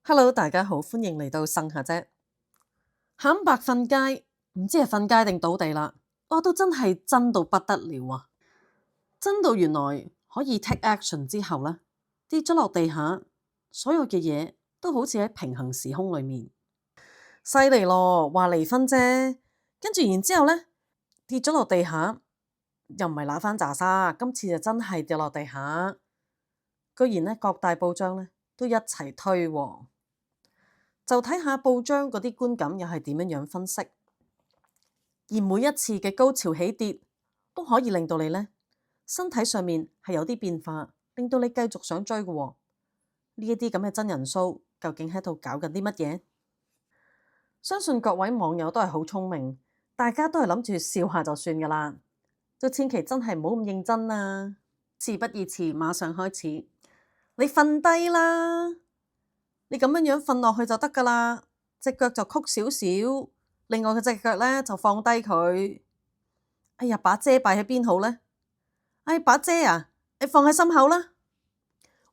Hello，大家好，歡迎嚟到生下啫。慘白瞓街，唔知係瞓街定倒地啦。哇，都真係真到不得了啊！真到原來可以 take action 之後呢，跌咗落地下，所有嘅嘢都好似喺平行時空裏面，犀利咯。話離婚啫，跟住然之後呢，跌咗落地下，又唔係揦翻拃沙，今次就真係跌落地下，居然呢，各大報章呢都一齊推喎。就睇下報章嗰啲觀感又係點樣分析，而每一次嘅高潮起跌都可以令到你呢身體上面係有啲變化，令到你繼續想追嘅喎。呢一啲咁嘅真人 show 究竟喺度搞緊啲乜嘢？相信各位網友都係好聰明，大家都係諗住笑下就算噶啦，就千祈真係唔好咁認真啊！事不宜遲，馬上開始，你瞓低啦。你咁樣瞓落去就得噶啦，隻腳就曲少少，另外嘅隻腳咧就放低佢。哎呀，把遮擺喺邊好咧？哎，把遮啊，你放喺心口啦。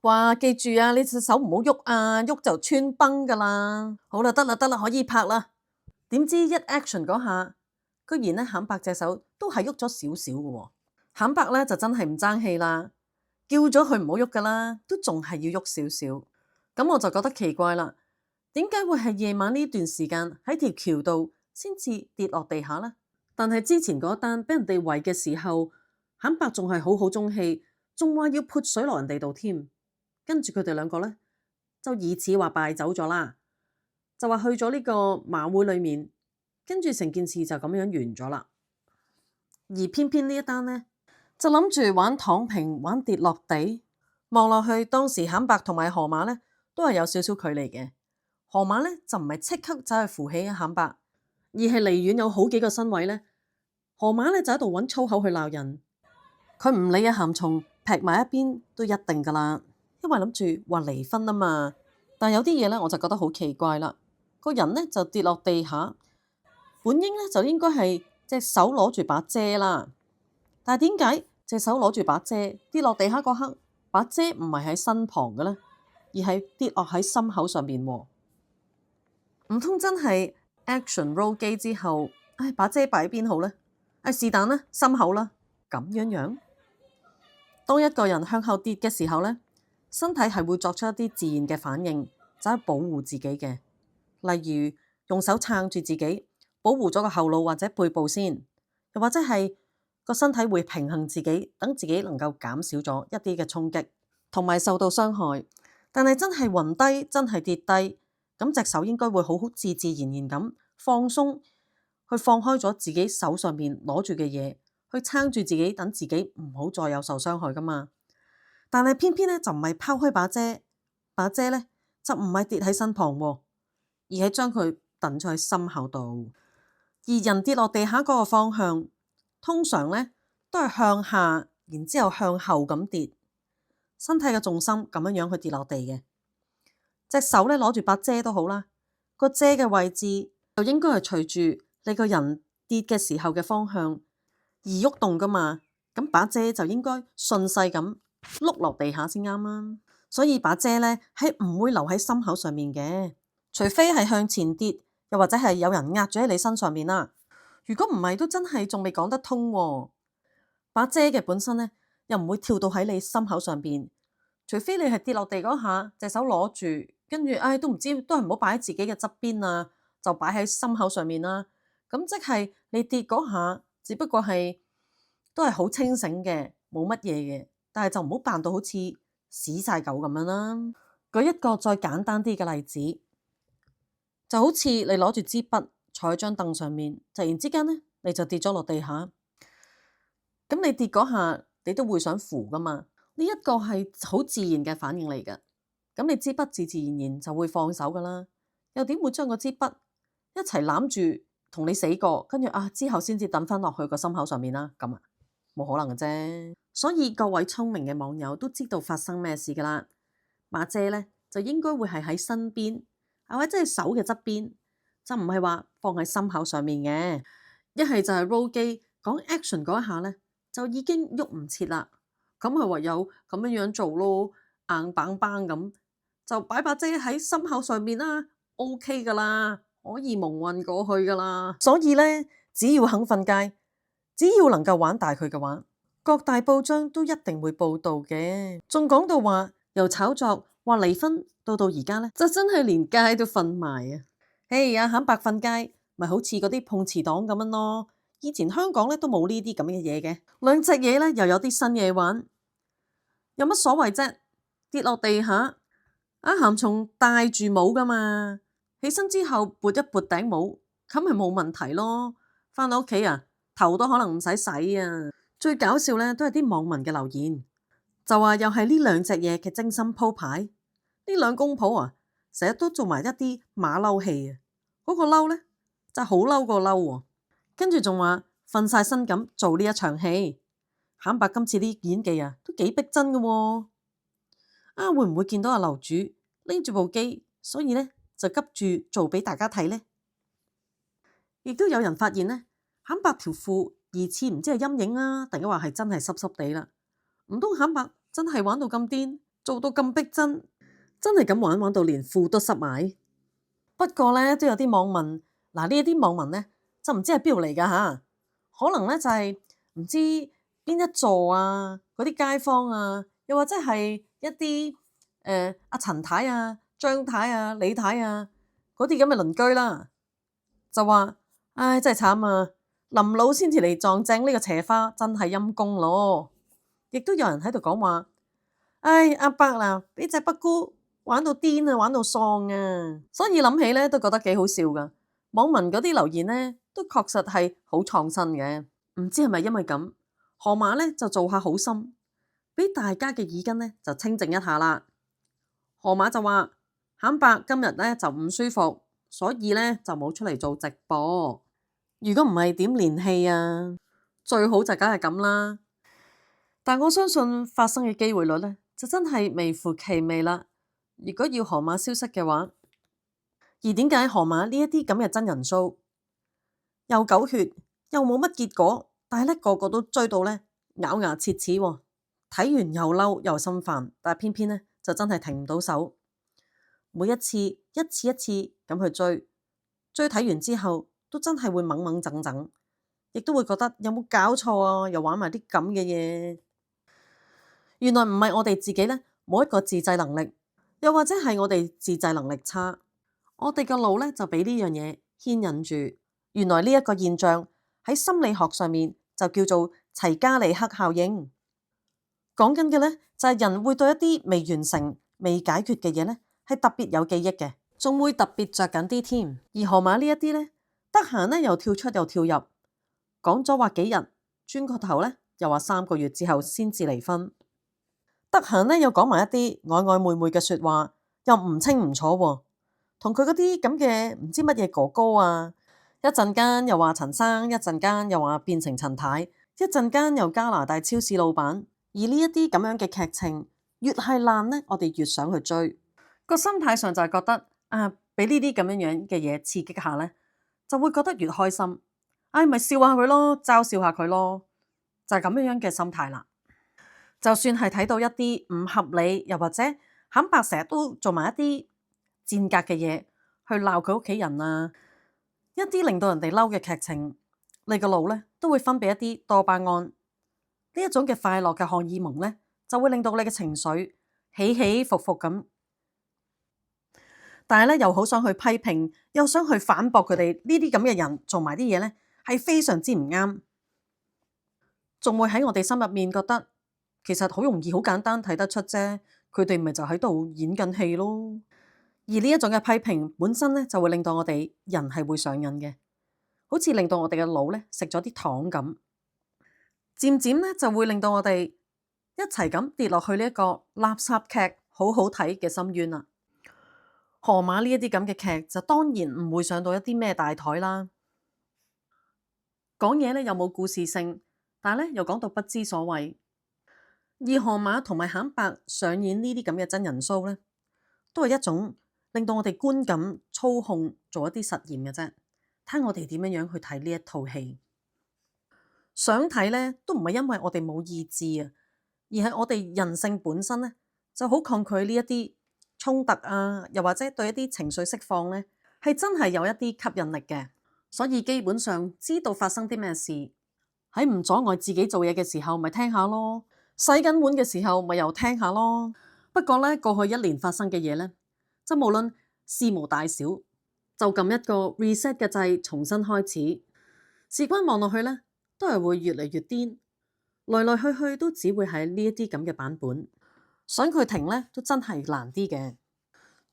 哇，記住啊，你隻手唔好喐啊，喐就穿崩噶啦。好啦，得啦，得啦，可以拍啦。點知一 action 嗰下，居然咧慘白隻手都係喐咗少少嘅喎。慘白咧就真係唔爭氣啦，叫咗佢唔好喐噶啦，都仲係要喐少少。咁我就覺得奇怪啦，點解會係夜晚呢段時間喺條橋度先至跌落地下呢？但係之前嗰單俾人哋圍嘅時候，慘白仲係好好中氣，仲話要潑水落人哋度添。跟住佢哋兩個呢，就以此話敗走咗啦，就話去咗呢個馬會裏面，跟住成件事就咁樣完咗啦。而偏偏呢一單呢，就諗住玩躺平，玩跌落地，望落去當時慘白同埋河馬呢，都係有少少距離嘅。河馬咧就唔係即刻走去扶起慘白，而係離遠有好幾個身位咧。河馬咧就喺度揾粗口去鬧人，佢唔理啊鹹蟲劈埋一邊都一定噶啦，因為諗住話離婚啊嘛。但有啲嘢咧我就覺得好奇怪啦，個人咧就跌落地下，本應咧就應該係隻手攞住把遮啦，但係點解隻手攞住把遮跌落地下嗰刻，把遮唔係喺身旁嘅咧，而係跌落喺心口上邊喎？唔通真係 action roll 機之後，唉，把遮擺邊好呢？唉，是但啦，心口啦，咁樣樣。當一個人向後跌嘅時候呢，身體係會作出一啲自然嘅反應，就係保護自己嘅。例如用手撐住自己，保護咗個後腦或者背部先，又或者係個身體會平衡自己，等自己能夠減少咗一啲嘅衝擊同埋受到傷害。但係真係暈低，真係跌低。咁隻手應該會好自然咁放鬆，去放開咗自己手上面攞住嘅嘢，去撐住自己，等自己唔好再有受傷害噶嘛。但係偏偏咧就唔係拋開把遮，把遮咧就唔係跌喺身旁喎，而係將佢揼咗喺心口度。而人跌落地下嗰個方向，通常咧都係向下，然之後向後咁跌，身體嘅重心咁樣去跌落地嘅。隻手咧攞住把遮都好啦，個遮嘅位置就應該係隨住你個人跌嘅時候嘅方向而喐動噶嘛，咁把遮就應該順勢咁碌落地下先啱啦。所以把遮咧係唔會留喺心口上面嘅，除非係向前跌，又或者係有人壓住喺你身上面啦。如果唔係，都真係仲未講得通喎。把遮嘅本身咧又唔會跳到喺你心口上邊，除非你係跌落地嗰下，隻手攞住。跟住，唉，都唔知，都係唔好擺喺自己嘅側邊啊，就擺喺心口上面啦。咁即係你跌嗰下，只不過係都係好清醒嘅，冇乜嘢嘅。但係就唔好扮到好似死晒狗咁樣啦。舉一個再簡單啲嘅例子，就好似你攞住支筆坐喺張凳上面，突然之間咧你就跌咗落地下。咁你跌嗰下，你都會想扶噶嘛？呢一個係好自然嘅反應嚟嘅。咁你支筆自自然然就會放手噶啦，又點會將個支筆一齊攬住同你死過，跟住之後先至抌翻落去個心口上面啦？咁啊，冇可能嘅啫。所以各位聰明嘅網友都知道發生咩事噶啦。把遮咧就應該會係喺身邊，或者係手嘅側邊，就唔係話放喺心口上面嘅。一係就係 roll 機講 action 嗰一下咧，就已經喐唔切啦。咁係唯有咁樣樣做咯，硬邦邦咁。就擺把遮喺心口上面啦，OK 噶啦，可以蒙混過去噶啦。所以咧，只要肯瞓街，只要能夠玩大佢嘅話，各大報章都一定會報道嘅。仲講到話由炒作話離婚到而家咧，就真係連街都瞓埋啊！嘿，阿肯伯瞓街，咪好似嗰啲碰瓷黨咁樣咯。以前香港咧都冇呢啲咁嘅嘢嘅，兩隻嘢咧又有啲新嘢玩，有乜所謂啫？跌落地下，阿鹹蟲戴住帽噶嘛，起身之後撥一撥頂帽，咁咪冇問題咯。翻到屋企啊，頭都可能唔使洗啊。最搞笑咧，都係啲網民嘅留言，就話又係呢兩隻嘢嘅精心鋪排。呢兩公婆啊，成日都做埋一啲馬騮戲啊。嗰個嬲咧就好嬲個嬲喎，跟住仲話瞓晒身咁做呢一場戲。坦白今次啲演技啊，都幾逼真嘅喎。啊，會唔會見到阿樓主拎住部機，所以咧就急住做俾大家睇咧？亦都有人發現咧，坦白條褲疑似唔知係陰影啊，定係話係真係濕濕地啦？唔通坦白真係玩到咁癲，做到咁逼真，真係咁玩到連褲都濕埋？不過咧都有啲網民，嗱呢一啲網民咧就唔知係邊度嚟噶吓，可能咧就係唔知邊一座啊，嗰啲街坊啊，又或者係一啲阿陳太啊、張太啊、李太啊嗰啲咁嘅鄰居啦，就話唉真係慘啊，臨老先至嚟撞正呢個斜花，真係陰公咯。亦都有人喺度講話，唉阿伯嗱，俾隻北姑玩到癲啊，玩到喪啊，所以諗起咧都覺得幾好笑噶。網民嗰啲留言咧都確實係好創新嘅，唔知係咪因為咁，河馬咧就做下好心，俾大家嘅耳根咧就清靜一下啦。河馬就話坦白今日咧就唔舒服，所以咧就冇出嚟做直播。如果唔係點連戲啊？最好就梗係咁啦。但我相信發生嘅機會率咧就真係微乎其微啦。如果要河馬消失嘅話，而點解河馬呢一啲咁嘅真人 show 又狗血又冇乜結果，但係咧個個都追到咧咬牙切齒喎，睇完又嬲又心煩，但係偏偏咧就真係停唔到手，每一次一次咁去追睇完之後都真係會懵懵整整，亦都會覺得有冇搞錯啊？又玩埋啲咁嘅嘢。原來唔係我哋自己咧冇一個自制能力，又或者係我哋自制能力差，我哋個腦咧就俾呢樣嘢牽引住。原來呢一個現象喺心理學上面就叫做齊加里克效應。講緊嘅咧就係人會對一啲未完成、未解決嘅嘢咧係特別有記憶嘅，仲會特別着緊啲添。而河馬呢一啲咧得閒咧又跳出又跳入，講咗話幾日，轉個頭咧又話3個月之後先至離婚。得閒咧又講埋一啲曖曖昧昧嘅說話，又唔清唔楚喎，同佢嗰啲咁嘅唔知乜嘢哥哥啊，一陣間又話陳生，一陣間又話變成陳太，一陣間又加拿大超市老闆。而呢一啲咁樣嘅劇情越係爛咧，我哋越想去追。個心態上就係覺得啊，俾呢啲咁樣嘅嘢刺激下咧，就會覺得越開心。唉，咪笑下佢咯，嘲笑下佢咯，就係咁樣嘅心態啦。就算係睇到一啲唔合理，又或者肯白成日都做埋一啲賤格嘅嘢去鬧佢屋企人啊，一啲令到人哋嬲嘅劇情，你個腦咧都會分泌一啲多巴胺，呢一種嘅快樂嘅荷爾蒙咧，就會令到你嘅情緒起起伏伏咁。但係咧又好想去批評，又想去反駁佢哋呢啲咁嘅人做埋啲嘢咧，係非常之唔啱，仲會喺我哋心入面覺得。其實好容易、好簡單睇得出啫，佢哋咪就喺度演緊戲咯。而呢一種嘅批評本身咧，就會令到我哋人係會上癮嘅，好似令到我哋嘅腦咧食咗啲糖咁，漸漸咧就會令到我哋一齊咁跌落去呢一個垃圾劇好好睇嘅深淵啦。河馬呢一啲咁嘅劇就當然唔會上到一啲咩大台啦，講嘢咧又冇故事性，但係咧又講到不知所謂。而河馬同埋肯白上演呢啲咁嘅真人 show 咧，都係一種令到我哋觀感操控做一啲實驗嘅啫。睇我哋點樣樣去睇呢一套戲，想睇咧都唔係因為我哋冇意志啊，而係我哋人性本身咧就好抗拒呢一啲衝突啊，又或者對一啲情緒釋放呢，係真係有一啲吸引力嘅。所以基本上知道發生啲咩事，喺唔阻礙自己做嘢嘅時候，咪聽下咯；洗緊碗嘅時候，咪又聽下咯。不過呢，過去1年發生嘅嘢呢，就無論事無大小，就撳一個 reset 嘅掣，重新開始。事關望落去呢，都係會越嚟越癲，來來去去都只會係呢一啲咁嘅版本。想佢停呢，都真係難啲嘅，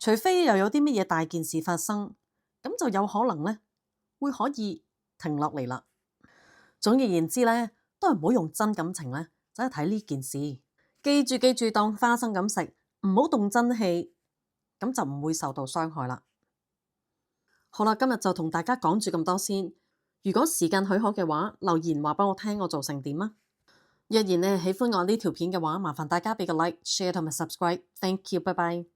除非又有啲乜嘢大件事發生，咁就有可能呢，會可以停落嚟啦。總而言之呢，都係唔好用真感情呢，走去睇呢件事。記住，當花生咁食，唔好動真氣，咁就唔會受到傷害啦。好啦，今日就同大家講住咁多先。如果時間許可嘅話，留言話俾我聽，我做成點啊？若然你係喜歡我呢條片嘅話，麻煩大家俾個 like、share 同埋 subscribe。Thank you，拜拜。